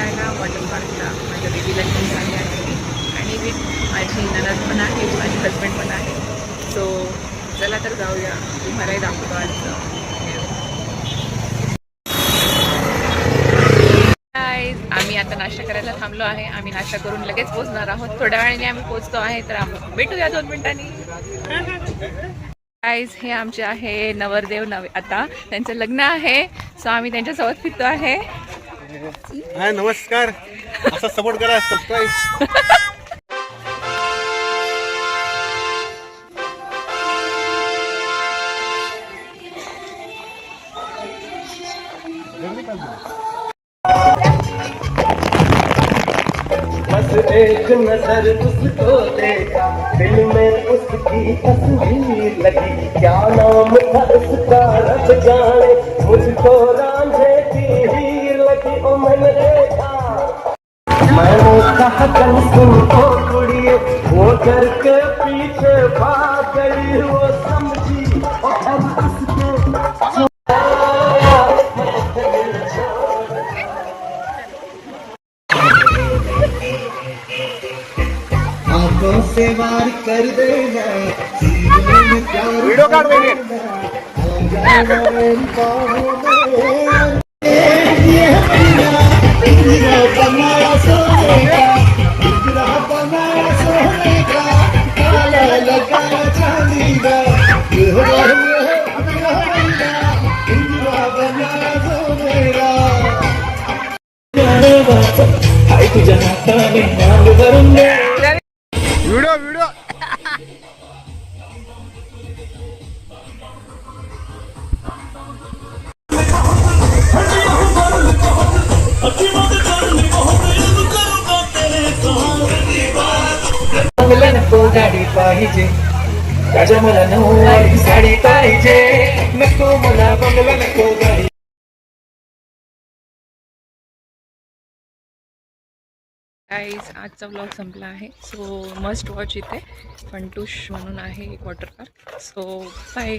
फिरायला वॉटर पार्कला माझ्या बेबीला घेऊन झाले आहे आणि माझी नणंद पण आहे, माझी हजबंड पण आहे. सो चला तर जाऊया, तुम्हालाही दाखवतो आज. आम्ही आता नाश्ता करायला थांबलो आहे. आम्ही नाश्ता करून लगेच पोहोचणार आहोत. थोड्या वेळाने आम्ही पोहोचतो आहे, तर आपण भेटूया 2 मिनिटांनी. गाईज हे आमचे आहे नवरदेव आता त्यांचं लग्न आहे. सो आम्ही त्यांच्यासोबत फिरतो आहे. नमस्कार, असा सपोर्ट करा, सबस्क्राईब. बस एक नजर उसको देखा, दिल में उसकी तस्वीर लगी, क्या नाम था उसका रब जाने, मुझको रांझे की हीर लगी. ओ मैंने देखा, मैंने कहा चल सुन ओ कुड़िए, वो घर के पीछे भाग गई, वो समझी और उसके आंखों से वार कर देना, वीडियो काढ वहिनी. बनाया सोने का, बनाया सोने का, काला लगाया चांदी का, बनाया सोने का. हाय तुझ्या हाताने नाव वरून व्हिडिओ व्हिडिओ मला नको गाडी पाहिजे, राजा मला नऊवारी साडी पाहिजे, नको मला बंगला नको गाडी. गाईज आजचा व्लॉग संपला आहे. सो मस्ट वॉच इथे फंटूश म्हणून आहे एक वॉटर पार्क. So bye.